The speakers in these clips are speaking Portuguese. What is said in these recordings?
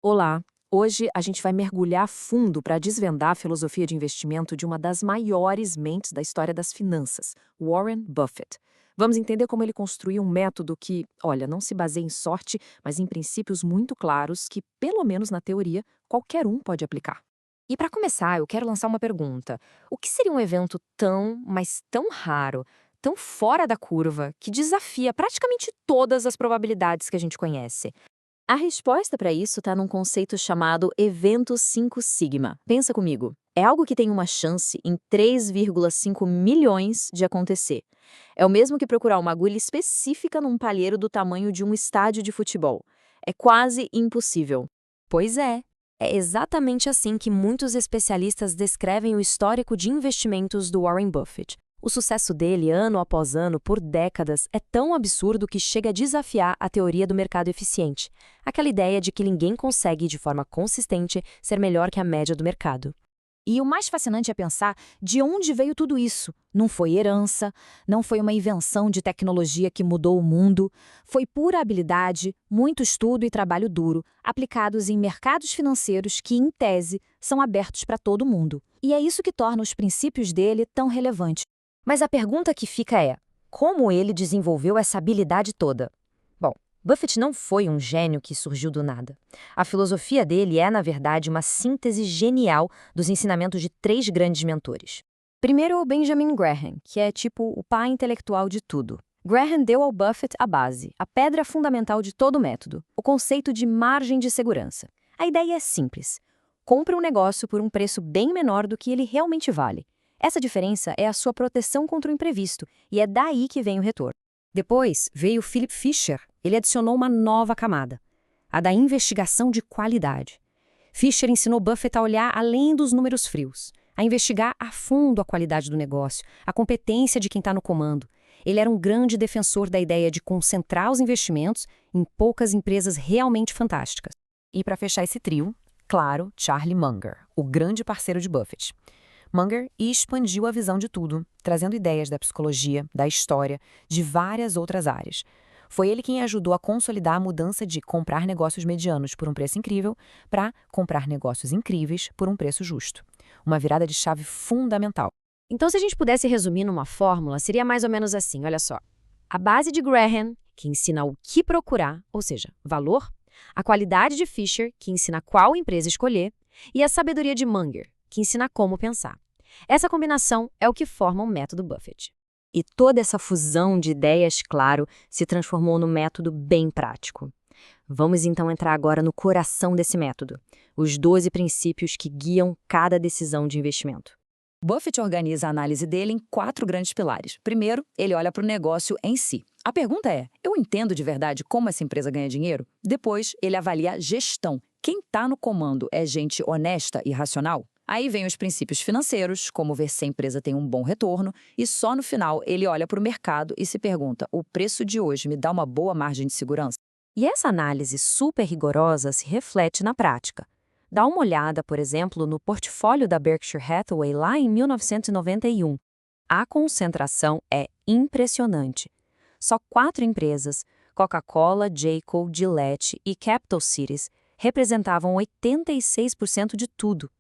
Olá! Hoje a gente vai mergulhar fundo para desvendar a filosofia de investimento de uma das maiores mentes da história das finanças, Warren Buffett. Vamos entender como ele construiu um método que, olha, não se baseia em sorte, mas em princípios muito claros que, pelo menos na teoria, qualquer um pode aplicar. E para começar, eu quero lançar uma pergunta. O que seria um evento tão, mas tão raro, tão fora da curva, que desafia praticamente todas as probabilidades que a gente conhece? A resposta para isso está num conceito chamado evento 5 sigma. Pensa comigo. É algo que tem uma chance em 3,5 milhões de acontecer. É o mesmo que procurar uma agulha específica num palheiro do tamanho de um estádio de futebol. É quase impossível. Pois é. É exatamente assim que muitos especialistas descrevem o histórico de investimentos do Warren Buffett. O sucesso dele, ano após ano, por décadas, é tão absurdo que chega a desafiar a teoria do mercado eficiente, aquela ideia de que ninguém consegue, de forma consistente, ser melhor que a média do mercado. E o mais fascinante é pensar de onde veio tudo isso. Não foi herança, não foi uma invenção de tecnologia que mudou o mundo, foi pura habilidade, muito estudo e trabalho duro, aplicados em mercados financeiros que, em tese, são abertos para todo mundo. E é isso que torna os princípios dele tão relevantes. Mas a pergunta que fica é: como ele desenvolveu essa habilidade toda? Bom, Buffett não foi um gênio que surgiu do nada. A filosofia dele é, na verdade, uma síntese genial dos ensinamentos de três grandes mentores. Primeiro, o Benjamin Graham, que é tipo o pai intelectual de tudo. Graham deu ao Buffett a base, a pedra fundamental de todo o método, o conceito de margem de segurança. A ideia é simples. Compre um negócio por um preço bem menor do que ele realmente vale. Essa diferença é a sua proteção contra o imprevisto, e é daí que vem o retorno. Depois veio Philip Fisher. Ele adicionou uma nova camada, a da investigação de qualidade. Fisher ensinou Buffett a olhar além dos números frios, a investigar a fundo a qualidade do negócio, a competência de quem está no comando. Ele era um grande defensor da ideia de concentrar os investimentos em poucas empresas realmente fantásticas. E para fechar esse trio, claro, Charlie Munger, o grande parceiro de Buffett. Munger expandiu a visão de tudo, trazendo ideias da psicologia, da história, de várias outras áreas. Foi ele quem ajudou a consolidar a mudança de comprar negócios medianos por um preço incrível para comprar negócios incríveis por um preço justo. Uma virada de chave fundamental. Então, se a gente pudesse resumir numa fórmula, seria mais ou menos assim, olha só. A base de Graham, que ensina o que procurar, ou seja, valor, a qualidade de Fisher, que ensina qual empresa escolher, e a sabedoria de Munger, que ensina como pensar. Essa combinação é o que forma o método Buffett. E toda essa fusão de ideias, claro, se transformou num método bem prático. Vamos então entrar agora no coração desse método, os 12 princípios que guiam cada decisão de investimento. Buffett organiza a análise dele em 4 grandes pilares. Primeiro, ele olha para o negócio em si. A pergunta é: eu entendo de verdade como essa empresa ganha dinheiro? Depois, ele avalia a gestão. Quem está no comando é gente honesta e racional? Aí vem os princípios financeiros, como ver se a empresa tem um bom retorno, e só no final ele olha para o mercado e se pergunta: o preço de hoje me dá uma boa margem de segurança? E essa análise super rigorosa se reflete na prática. Dá uma olhada, por exemplo, no portfólio da Berkshire Hathaway lá em 1991. A concentração é impressionante. Só 4 empresas, Coca-Cola, Jayco, Gillette e Capital Cities, representavam 86% de tudo.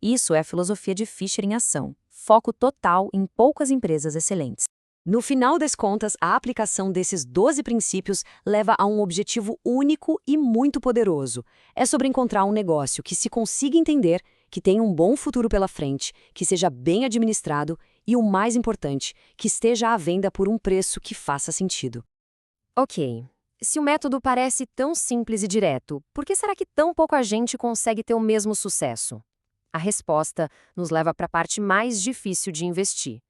Isso é a filosofia de Fisher em ação. Foco total em poucas empresas excelentes. No final das contas, a aplicação desses 12 princípios leva a um objetivo único e muito poderoso. É sobre encontrar um negócio que se consiga entender, que tenha um bom futuro pela frente, que seja bem administrado e, o mais importante, que esteja à venda por um preço que faça sentido. Ok. Se o método parece tão simples e direto, por que será que tão pouca gente consegue ter o mesmo sucesso? A resposta nos leva para a parte mais difícil de investir.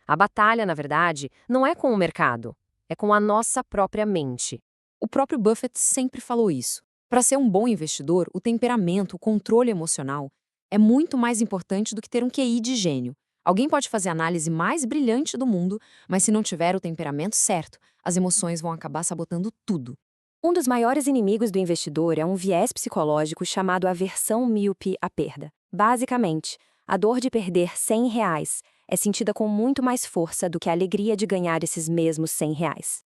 A batalha, na verdade, não é com o mercado, é com a nossa própria mente. O próprio Buffett sempre falou isso. Para ser um bom investidor, o temperamento, o controle emocional é muito mais importante do que ter um QI de gênio. Alguém pode fazer a análise mais brilhante do mundo, mas se não tiver o temperamento certo, as emoções vão acabar sabotando tudo. Um dos maiores inimigos do investidor é um viés psicológico chamado aversão míope à perda. Basicamente, a dor de perder R$ 100 é sentida com muito mais força do que a alegria de ganhar esses mesmos R$ 100.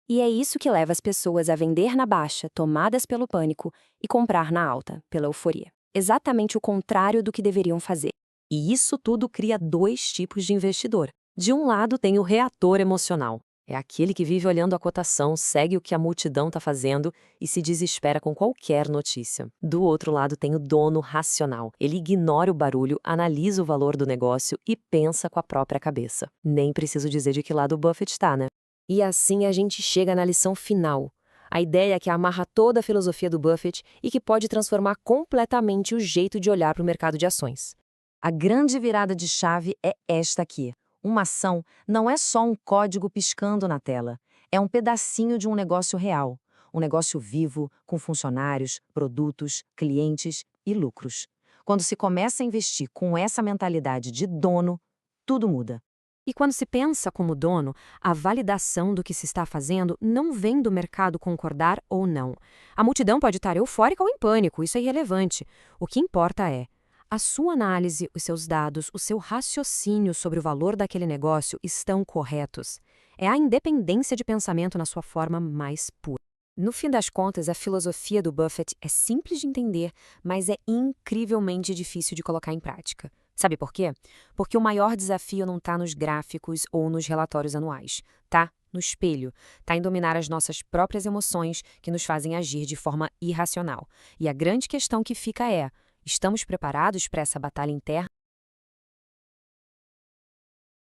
E é isso que leva as pessoas a vender na baixa, tomadas pelo pânico, e comprar na alta, pela euforia. Exatamente o contrário do que deveriam fazer. E isso tudo cria dois tipos de investidor. De um lado tem o reator emocional. É aquele que vive olhando a cotação, segue o que a multidão está fazendo e se desespera com qualquer notícia. Do outro lado tem o dono racional. Ele ignora o barulho, analisa o valor do negócio e pensa com a própria cabeça. Nem preciso dizer de que lado o Buffett está, né? E assim a gente chega na lição final. A ideia que amarra toda a filosofia do Buffett e que pode transformar completamente o jeito de olhar para o mercado de ações. A grande virada de chave é esta aqui. Uma ação não é só um código piscando na tela. É um pedacinho de um negócio real. Um negócio vivo, com funcionários, produtos, clientes e lucros. Quando se começa a investir com essa mentalidade de dono, tudo muda. E quando se pensa como dono, a validação do que se está fazendo não vem do mercado concordar ou não. A multidão pode estar eufórica ou em pânico, isso é irrelevante. O que importa é a sua análise, os seus dados, o seu raciocínio sobre o valor daquele negócio estão corretos. É a independência de pensamento na sua forma mais pura. No fim das contas, a filosofia do Buffett é simples de entender, mas é incrivelmente difícil de colocar em prática. Sabe por quê? Porque o maior desafio não está nos gráficos ou nos relatórios anuais. Tá no espelho. Tá em dominar as nossas próprias emoções que nos fazem agir de forma irracional. E a grande questão que fica é: estamos preparados para essa batalha interna?